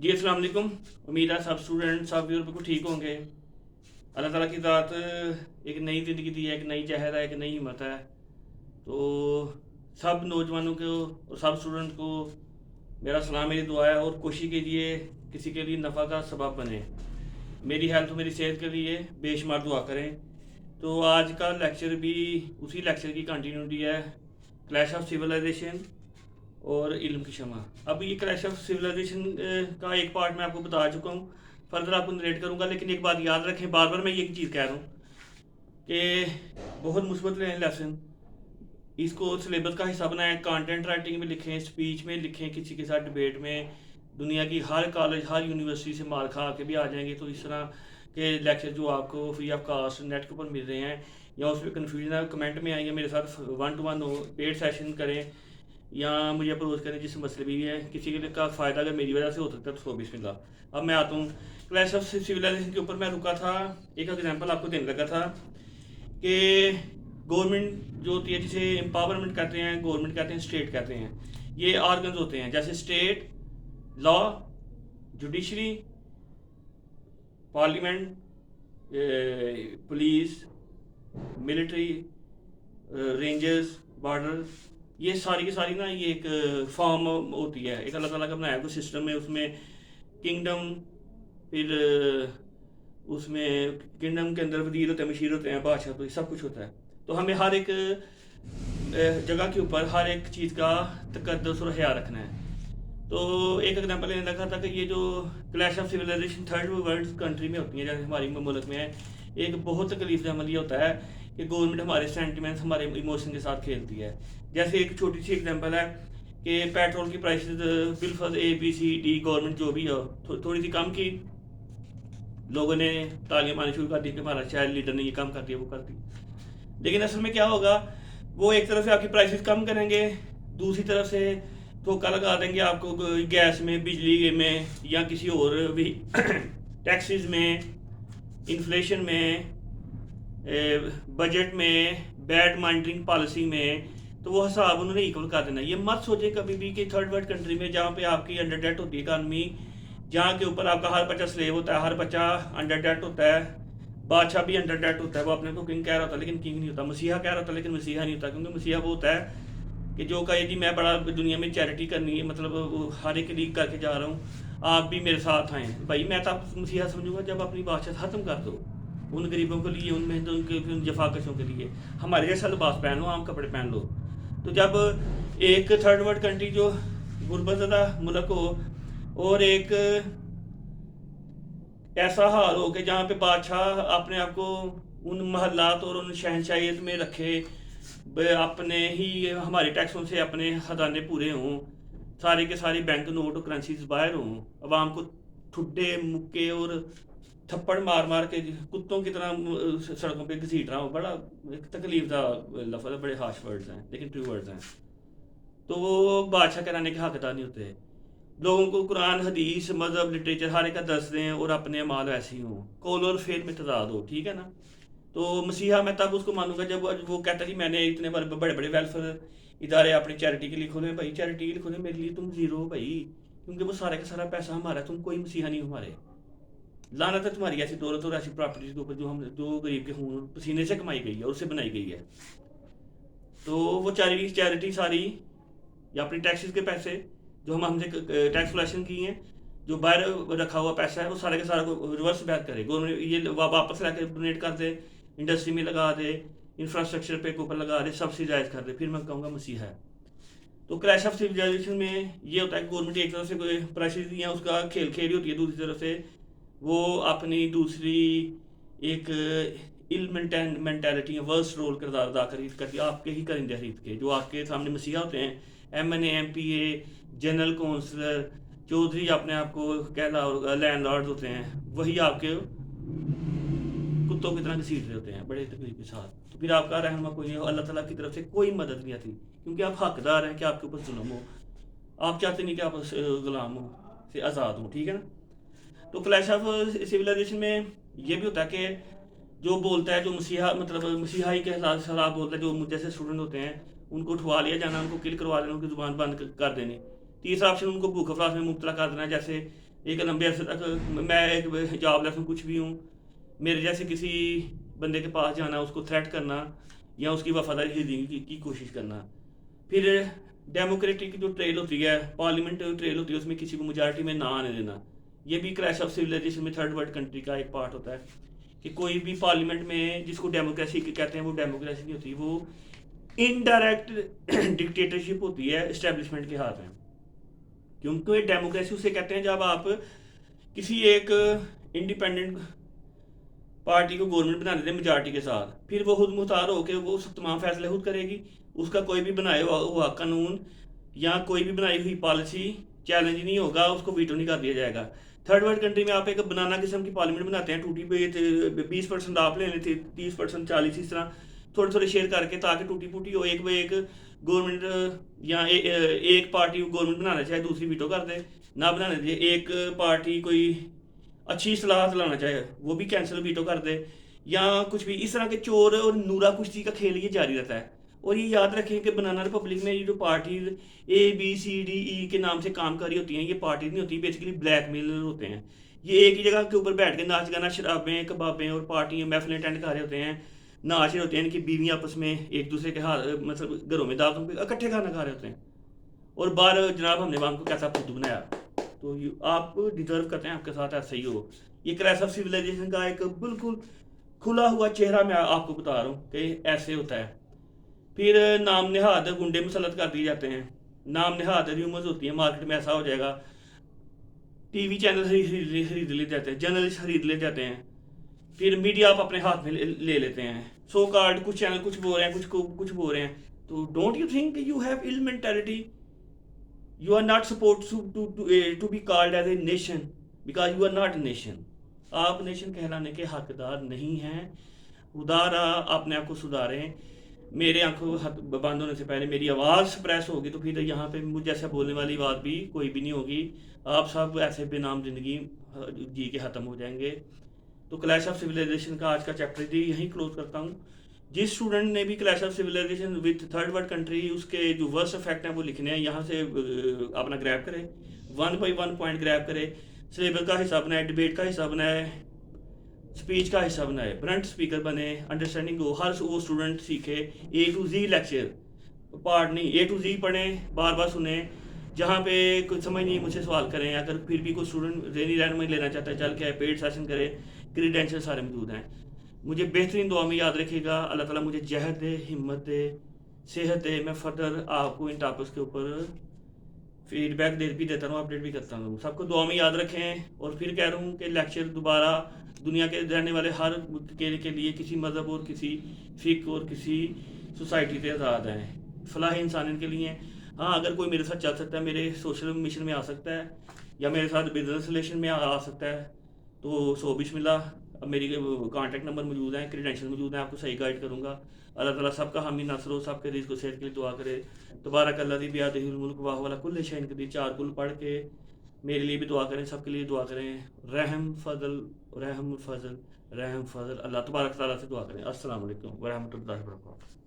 जी अस्सलाम वालेकुम। उम्मीद है सब स्टूडेंट सब व्यूअर बिल्कुल ठीक होंगे। अल्लाह ताला की ज़ात एक नई ज़िंदगी दी है, एक नई जहर है, एक नई हिम्मत है। तो सब नौजवानों को और सब स्टूडेंट को मेरा सलाम, मेरी दुआ है और कोशिश कीजिए किसी के लिए नफ़ा का सबब बने। मेरी हेल्थ मेरी सेहत के लिए बेशुमार दुआ करें। तो आज का लेक्चर भी उसी लेक्चर की कंटिन्यूटी है, क्लैश ऑफ सिविलाइजेशन और इल्म की शमा। अब ये क्लैश ऑफ सिविलाइजेशन का एक पार्ट मैं आपको बता चुका हूँ, फर्दर आपको नरेट करूँगा। लेकिन एक बात याद रखें, बार बार मैं ये चीज़ कह रहा हूँ कि बहुत मुस्बत लें लेसन, इसको सिलेबस का हिस्सा बनाएं, कंटेंट राइटिंग में लिखें, स्पीच में लिखें, किसी के साथ डिबेट में। दुनिया की हर कॉलेज हर यूनिवर्सिटी से मार खा के भी आ जाएंगे। तो इस तरह के लेक्चर जो आपको फ्री ऑफ कास्ट नेट के ऊपर मिल रहे हैं या उस पर कन्फ्यूजन है, कमेंट में आएंगे, मेरे साथ 1-to-1 पेड सेशन करें या मुझे अप्रोच करें जिस मसले भी है। किसी के का फ़ायदा अगर मेरी वजह से हो सकता है तो बिस्मिल्लाह। अब मैं आता हूँ क्लैश ऑफ सिविलाइजेशन के ऊपर। मैं रुका था, एक एग्जांपल आपको देने लगा था कि गवर्नमेंट जो होती है, जिसे एम्पावरमेंट कहते हैं, गवर्नमेंट कहते हैं, स्टेट कहते हैं, ये ऑर्गन्स होते हैं जैसे state, law, judiciary, parliament, police, military, rangers, border. ये सारी की सारी ना ये एक फॉर्म होती है, एक अल्लाह ताला का बनाया हुआ सिस्टम है। उसमें किंगडम, फिर उसमें किंगडम के अंदर वजीर होते हैं, मशीर होते हैं, बादशाह, तो ये सब कुछ होता है। तो हमें हर एक जगह के ऊपर हर एक चीज़ का तकद्दुस और ख्याल रखना है। तो एक एग्जाम्पल लेने लगा था कि ये जो clash of civilization third world country में होती है, जैसे हमारी मुल्क में है, एक बहुत तकलीफ अमल ये होता है कि गवर्नमेंट हमारे सेंटिमेंट्स, हमारे इमोशन के साथ खेलती है। जैसे एक छोटी सी एग्जांपल है कि पेट्रोल की प्राइसेस बिलफर्ज ABCD गवर्नमेंट जो भी हो थोड़ी सी कम की, लोगों ने तालियां मारनी शुरू कर दी कि हमारा शायद लीडर ने ये काम कर दिया, वो कर दिया। लेकिन असल में क्या होगा, वो एक तरफ से आपकी प्राइसेस कम करेंगे, दूसरी तरफ से धोखा लगा देंगे आपको गैस में, बिजली में या किसी और भी टैक्सेस में, इन्फ्लेशन में, बजट में, बैड मॉनिटरिंग पॉलिसी में। तो वो हिसाब उन्होंने इक्वल कर देना। ये मत सोचे कभी भी कि थर्ड वर्ल्ड कंट्री में जहाँ पे आपकी अंडर डेट होती है इकानमी, जहाँ के ऊपर आपका हर बच्चा स्लेव होता है, हर बच्चा अंडर डेट होता है, बादशाह भी अंडर डेट होता है, वो अपने को किंग कह रहा होता है लेकिन किंग नहीं होता, मसीहा कह रहा होता है लेकिन मसीहा नहीं होता। क्योंकि मसीहा वो होता है कि जो कहे जी मैं बड़ा दुनिया में चैरिटी करनी है, मतलब हर एक लीग करके जा रहा हूँ, आप भी मेरे साथ आएँ। भाई मैं तो आप मसीहा समझूंगा जब अपनी बादशाह ख़त्म कर दो, उन गरीबों के लिए, उन मेहनतों के, उन जफाकशों के लिए हमारे जैसा लिबास पहन लो, आम कपड़े पहन लो। तो जब एक थर्ड वर्ल्ड कंट्री जो गुरबतज़दा मुल्क हो और एक ऐसा हाल हो कि जहाँ पे बादशाह अपने आप को उन महल्लात और उन शहनशाहियत में रखे, अपने ही हमारे टैक्सों से अपने खजाने पूरे हों, सारे के सारे बैंक नोट और करेंसीज बाहर हों, अवाम को ठुड्डे मुक्के और थप्पड़ मार मार के कुत्तों की तरह सड़कों पे घसीट रहा हूँ। बड़ा एक तकलीफ का लफ्ज़ है, बड़े हाश वर्ड्स हैं लेकिन ट्रू वर्ड्स हैं। तो वो बादशाह कराने के हकदार नहीं होते। लोगों को कुरान, हदीस, मज़हब, लिटरेचर हर एक का दस दें और अपने अमाल ऐसी हों, कौल और फेल में तजाद हो, ठीक है ना। तो मसीहा मैं तब उसको मानूंगा जब वो कहता कि मैंने इतने बड़े बड़े वेलफेयर इदारे अपनी चैरिटी के लिए खोले। भाई चैरिटी के लिए खोले, मेरे लिए तुम जीरो हो भाई, क्योंकि वो सारा का सारा पैसा हमारा है, तुम कोई मसीहा नहीं हो हमारे। लानत है तुम्हारी ऐसी दौलत और ऐसी प्रॉपर्टीज के ऊपर जो गरीब के खून पसीने से कमाई गई है और उससे बनाई गई है। तो वो चैरिटी सारी या अपनी टैक्सेस के पैसे जो हम हमसे टैक्स कलेक्शन की हैं, जो बाहर रखा हुआ पैसा है, वो सारे के सारा को रिवर्स बैक करे, गवर्नमेंट ये वापस लाके डोनेट कर दे, इंडस्ट्री में लगा दे, इंफ्रास्ट्रक्चर पे ऊपर लगा दे, सब्सिडाइज कर दे, फिर मैं कहूँगा मसीहा है। तो क्रैश ऑफ सिविलाइजेशन में ये होता है कि गवर्नमेंट एक तरफ से प्राइसेस दिए हैं, उसका खेल खेली होती है, दूसरी तरफ से वो अपनी दूसरी एक इल मेंटेलिटी वर्स्ट रोल किरदार अदा करती है आपके ही करिंदे खरीद के। जो आपके सामने मसीहा होते हैं, MNA, MPA, general councillor, Chaudhry अपने आप को कहला लैंड लॉर्ड होते हैं, वही आपके कुत्तों की तरह घसीट रहे होते हैं बड़े तकलीफ के साथ। तो फिर आपका रहनमा कोई नहीं हो, अल्लाह ताला की तरफ से कोई मदद नहीं आती, क्योंकि आप हकदार हैं कि आपके ऊपर जुल्म हो। आप चाहते नहीं कि आप गुलाम हो से आज़ाद हो, ठीक है ना। तो क्लैश ऑफ सिविलाइजेशन में ये भी होता है कि जो बोलता है, जो मसीहा मतलब मसीहाई के खिलाफ बोलता है, जो जैसे स्टूडेंट होते हैं उनको उठवा लिया जाना, उनको किल करवा देना, उनकी ज़ुबान बंद कर देनी। तीसरा ऑप्शन उनको भूख अफलास में मुब्तला कर देना, जैसे ایک لمبے عرصے تک میں ایک جاب لیس ہوں، کچھ بھی ہوں، میرے جیسے کسی بندے کے پاس جانا، اس کو تھریٹ کرنا یا اس کی وفاداری کی کوشش کرنا. پھر ڈیموکریٹک جو ٹریل ہوتی ہے، پارلیمنٹ ٹریل ہوتی ہے، اس میں کسی کو میجارٹی میں نہ آنے دینا. یہ بھی کریش آف سویلائزیشن میں تھرڈ ورلڈ کنٹری کا ایک پارٹ ہوتا ہے کہ کوئی بھی پارلیمنٹ میں جس کو ڈیموکریسی کہتے ہیں وہ ڈیموکریسی نہیں ہوتی، وہ انڈائریکٹ ڈکٹیٹرشپ ہوتی ہے اسٹیبلشمنٹ کے ہاتھ میں. کیونکہ ڈیموکریسی اسے کہتے ہیں جب آپ کسی ایک انڈیپینڈنٹ پارٹی کو گورنمنٹ بنا دیتے ہیں میجارٹی کے ساتھ، پھر وہ خود مختار ہو کے وہ تمام فیصلے خود کرے گی. اس کا کوئی بھی بنایا ہوا قانون یا کوئی بھی بنائی ہوئی پالیسی چیلنج نہیں ہوگا، اس کو ویٹو نہیں کر دیا جائے گا. تھرڈ ورلڈ کنٹری میں آپ ایک بنانا قسم کی پارلیمنٹ بناتے ہیں، ٹوٹی پہ 20% آپ لے لیتے، 30% 40، اس طرح تھوڑے تھوڑے شیئر کر کے تاکہ ٹوٹی پوٹی ہو. ایک گورنمنٹ یا ایک پارٹی گورنمنٹ بنانا چاہے دوسری ویٹو کر دے، نہ بنانے دے. ایک پارٹی کوئی اچھی اصلاحات لانا چاہے وہ بھی کینسل ویٹو کر دے، یا کچھ بھی اس طرح کے چور اور نورا کشتی کا کھیل یہ جاری رہتا ہے. اور یہ یاد رکھیں کہ بنانا ریپبلک میں یہ جو پارٹیز ABCDE کے نام سے کام کری ہوتی ہیں، یہ پارٹیز نہیں ہوتی، بیسیکلی بلیک میلر ہوتے ہیں. یہ ایک ہی جگہ کے اوپر بیٹھ کے ناچ گانا، شرابیں کبابیں اور پارٹیاں محفلیں اٹینڈ کر رہے ہوتے ہیں، ناچ رہے ہوتے ہیں. ان کی بیویاں آپس میں ایک دوسرے کے ہاتھ مطلب گھروں میں دعوتوں پہ اکٹھے کھانا کھا رہے ہوتے ہیں. اور باہر جناب ہم نے وہاں کو کیسا بدھو بنایا. تو آپ ڈیزرو کرتے ہیں آپ کے ساتھ ایسا ہی ہو. یہ کریش آف سویلائزیشن کا ایک بالکل کھلا ہوا چہرہ میں آپ کو بتا رہا ہوں کہ ایسے ہوتا ہے. پھر نام نہاد گنڈے مسلط کر دیے جاتے ہیں، نام نہاد ریومرز ہوتی ہیں مارکیٹ میں ایسا ہو جائے گا، ٹی وی چینل خرید لے جاتے ہیں، جرنلسٹ خرید لے جاتے ہیں، پھر میڈیا آپ اپنے ہاتھ میں لے لیتے ہیں. سو کارڈ کچھ چینل کچھ بول رہے ہیں، کچھ بول رہے ہیں. تو don't you think you have ill mentality? You are not supposed to be called as a nation because you are not a nation. آپ نیشن کہلانے کے حقدار نہیں ہیں. خدا اپنے آپ کو سدھاریں. میرے آنکھوں بند ہونے سے پہلے میری آواز سپریس ہوگی تو پھر یہاں پہ مجھ جیسا بولنے والی بات بھی کوئی بھی نہیں ہوگی. آپ سب ایسے بے نام زندگی جی کے ختم ہو جائیں گے. تو کلیش آف سویلائزیشن کا آج کا چیپٹر یہیں کلوز کرتا ہوں. جس اسٹوڈنٹ نے بھی clash of civilisation with third world country اس کے جو ورسٹ افیکٹ ہیں وہ لکھنے ہیں، یہاں سے اپنا گریب کرے، 1 by 1 پوائنٹ گریب کرے، سلیبس کا حصہ بنائے، ڈبیٹ کا حصہ بنائے، اسپیچ کا حصہ بنائے، برنٹ اسپیکر بنے، انڈرسٹینڈنگ ہو. ہر وہ اسٹوڈنٹ سیکھے A to Z lecture, part نہیں، A to Z پڑھیں، بار بار سنیں. جہاں پہ کچھ سمجھ نہیں مجھ سے سوال کریں. اگر پھر بھی کوئی اسٹوڈنٹ ذہنی رہنمائی لینا چاہتا ہے چل کے پیڈ سیشن کرے، کریڈینشیل سارے موجود ہیں. مجھے بہترین دعا میں یاد رکھے گا. اللہ تعالیٰ مجھے جہد دے، ہمت دے، صحت دے. میں فردر آپ کو ان ٹاپکس کے اوپر فیڈ بیک بھی دیتا ہوں، اپڈیٹ بھی کرتا ہوں. سب کو دعا میں یاد رکھیں. اور پھر کہہ رہا ہوں کہ لیکچر دوبارہ دنیا کے رہنے والے ہر کے لیے کسی مذہب اور کسی فقہ اور کسی سوسائٹی سے آزاد ہیں، فلاح انسانیت کے لیے. ہاں اگر کوئی میرے ساتھ چل سکتا ہے، میرے سوشل مشن میں آ سکتا ہے یا میرے ساتھ بزنس ریلیشن میں آ سکتا ہے تو سو بسم اللہ. اب میری کانٹیکٹ نمبر موجود ہیں، کریڈینشیل موجود ہیں، آپ کو صحیح گائیڈ کروں گا. اللہ تعالیٰ سب کا حامی ناصر ہو، سب کے رزق و صحت کے لیے دعا کرے. تبارک الذی بیدہ الملک وہو علی کل شیء قدیر. 4 کل پڑھ کے میرے لیے بھی دعا کریں، سب کے لیے دعا کریں. رحم فضل رحم فضل رحم فضل اللہ تبارک تعالیٰ سے دعا کریں. السلام علیکم ورحمۃ اللہ وبرکاتہ.